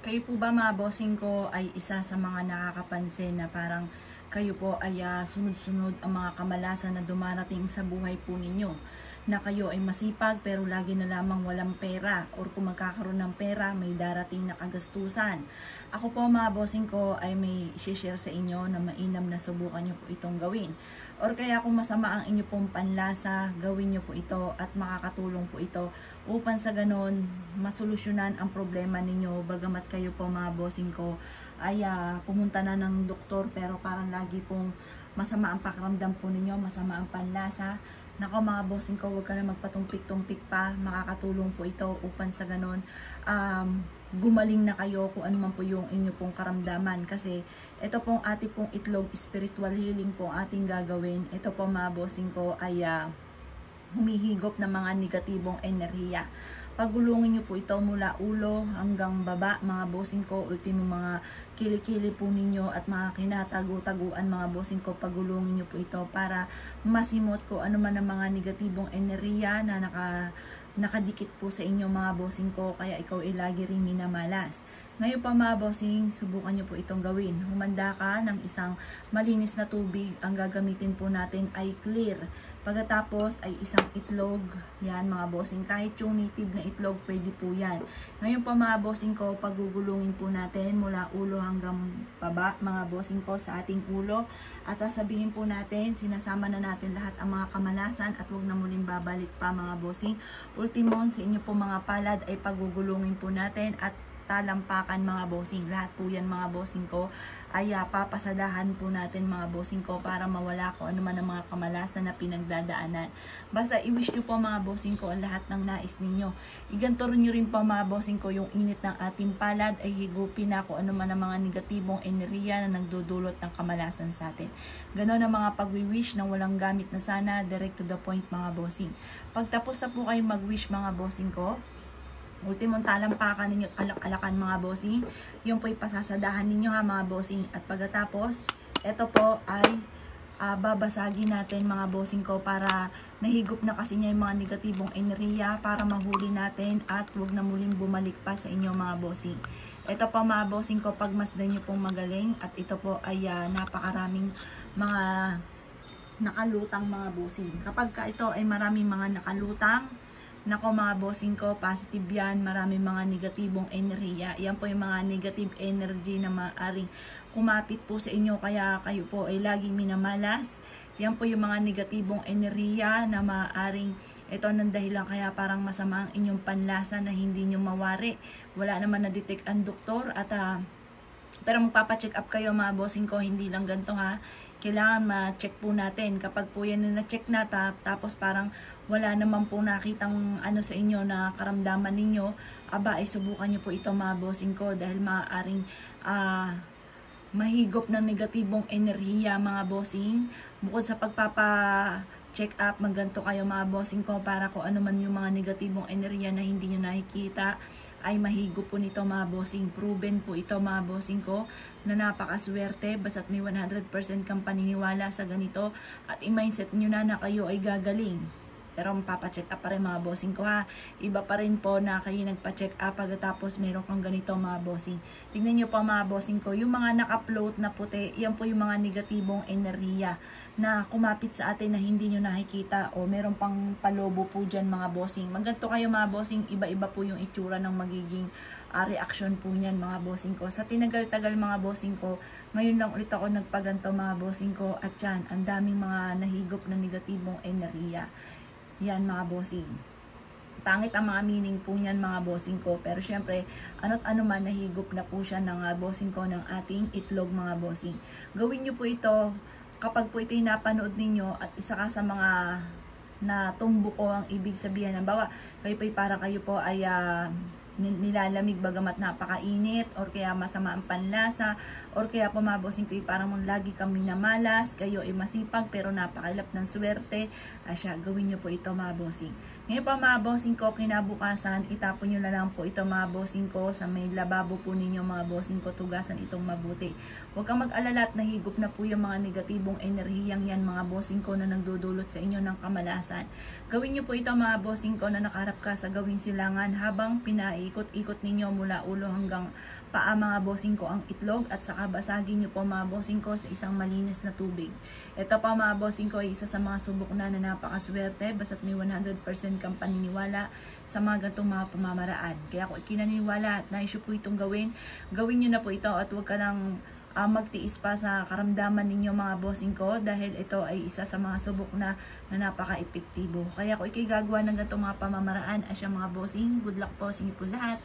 Kayo po ba mga bossing ko ay isa sa mga nakakapansin na parang kayo po ay sunod-sunod ang mga kamalasan na dumarating sa buhay po ninyo? Na kayo ay masipag pero lagi na lamang walang pera, or kung magkakaroon ng pera may darating na kagastusan. Ako po mga bossing ko ay may share sa inyo na mainam na subukan nyo po itong gawin. Or kaya kung masama ang inyo pong panlasa, gawin nyo po ito at makakatulong po ito upang sa ganon masolusyonan ang problema ninyo. Bagamat kayo po mga bossing ko ay pumunta na ng doktor pero parang lagi pong masama ang pakiramdam po ninyo, masama ang panlasa. Nako mga bossing ko, huwag ka na magpatumpik-tumpik pa. Makakatulong po ito upang sa ganon gumaling na kayo kung ano man po yung inyo pong karamdaman. Kasi ito pong ating pong itlog, spiritual healing po ating gagawin. Ito po mga bossing ko ay humihigop ng mga negatibong enerhiya. Pagulungin nyo po ito mula ulo hanggang baba mga bossing ko, ultimo mga kilikili po ninyo at mga kinatago-taguan mga bossing ko, pagulungin nyo po ito para masimot ko ano man ang mga negatibong enerhiya na nakadikit po sa inyo mga bossing ko, kaya ikaw ay lagi rin minamalas. Ngayon pa mga bossing, subukan nyo po itong gawin. Humanda ka ng isang malinis na tubig. Ang gagamitin po natin ay clear. Pagkatapos ay isang itlog. Yan mga bossing. Kahit yung native na itlog, pwede po yan. Ngayon pa mga bossing ko, pagugulungin po natin mula ulo hanggang baba mga bossing ko sa ating ulo. At sasabihin po natin, sinasama na natin lahat ang mga kamalasan at huwag na muling babalik pa mga bossing. Ultimo sa inyo po mga palad ay pagugulungin po natin at talampakan mga bossing. Lahat po yan mga bossing ko ay papasadahan po natin mga bossing ko para mawala ko ano man ang mga kamalasan na pinagdadaanan. Basta i-wish nyo po mga bossing ko ang lahat ng nais ninyo. Iganto nyo rin po mga bossing ko yung init ng ating palad ay higupin na kung ano man ang mga negatibong enerhiya na nagdudulot ng kamalasan sa atin. Ganon ang mga pag-wish na walang gamit na sana, direct to the point mga bossing. Pagtapos na po kayo mag-wish mga bossing ko, ultimong talampakan ninyo at alak-alakan mga bossing. Yung po ipasasadahan ninyo ha mga bossing. At pagkatapos, ito po ay babasagin natin mga bossing ko para nahigop na kasi niya yung mga negatibong enerhiya para mahuli natin at huwag na muling bumalik pa sa inyo mga bossing. Ito po mga bossing ko, pagmasdan nyo pong magaling at ito po ay napakaraming mga nakalutang mga bossing. Kapag ito ay maraming mga nakalutang, nako mga bossing ko, positive yan, maraming mga negatibong enerhiya. Yan po yung mga negative energy na maaaring kumapit po sa inyo kaya kayo po ay laging minamalas. Yan po yung mga negatibong enerhiya na maaaring ito ng dahilan kaya parang masama ang inyong panlasa na hindi nyo mawari. Wala naman na-detect ang doktor at pero magpapacheck up kayo mga bossing ko, hindi lang ganito ha. Kailangan ma-check po natin. Kapag po yan na na-check na tapos parang wala naman po nakitang ano sa inyo na karamdaman ninyo, aba ay subukan nyo po ito mga bossing ko dahil maaaring mahigop ng negatibong enerhiya mga bossing. Bukod sa pagpapa-check up, magganto kayo mga bossing ko para kung ano man yung mga negatibong enerhiya na hindi nyo nakikita ay mahigop po nito mga bossing. Proven po ito mga bossing ko na napakaswerte basta't may 100% kang paniniwala sa ganito at i-mindset nyo na kayo ay gagaling. Pero mapapacheck up pa rin mga bossing ko ha. Iba pa rin po na kayo nagpa-check up pagkatapos meron kang ganito mga bossing. Tingnan nyo po mga bossing ko, yung mga naka-float na puti, yan po yung mga negatibong enerhiya na kumapit sa atin na hindi nyo nakikita o meron pang palobo po dyan mga bossing. Magganto kayo mga bossing, iba-iba po yung itsura ng magiging reaction po niyan mga bossing ko. Sa tinagal-tagal mga bossing ko, ngayon lang ulit ako nagpaganto mga bossing ko at yan, ang daming mga nahigop na negatibong enerhiya. Yan mga bossing. Pangit ang mga meaning po niyan mga bossing ko. Pero syempre, ano't ano man nahigop na po siya ng bossing ko ng ating itlog mga bossing. Gawin nyo po ito kapag po ito'y napanood ninyo at isa ka sa mga natumbo ko ang ibig sabihin. Halimbawa, kayo po'y parang kayo po ay nilalamig bagamat napakainit or kaya masama ang panlasa or kaya po mga bossing ko parang lagi kang minamalas, kayo ay masipag pero napakailap ng swerte, asya, gawin nyo po ito mga bossing. Ngayon pa mga bossing ko, kinabukasan, itapon nyo na lang po ito mga bossing ko sa may lababo po ninyo mga bossing ko, tugasan itong mabuti. Huwag kang mag-alala at nahigop na po yung mga negatibong enerhiyang yan mga bossing ko na nagdudulot sa inyo ng kamalasan. Gawin nyo po ito mga bossing ko na nakaharap ka sa gawing silangan habang pinaikot-ikot ninyo mula ulo hanggang paa mga bossing ko ang itlog at saka basagin nyo po mga bossing ko sa isang malinis na tubig. Ito pa mga bossing ko ay isa sa mga subok na napakaswerte basta't may 100% kang paniniwala sa mga gantong mga pamamaraan. Kaya kung kinaniniwala at naisyo po itong gawin nyo na po ito at huwag ka nang magtiis pa sa karamdaman ninyo mga bossing ko dahil ito ay isa sa mga subok na napaka-epektibo. Kaya kung ikay gagawa ng gantong mga pamamaraan asya mga bossing, good luck po sa inyo po lahat.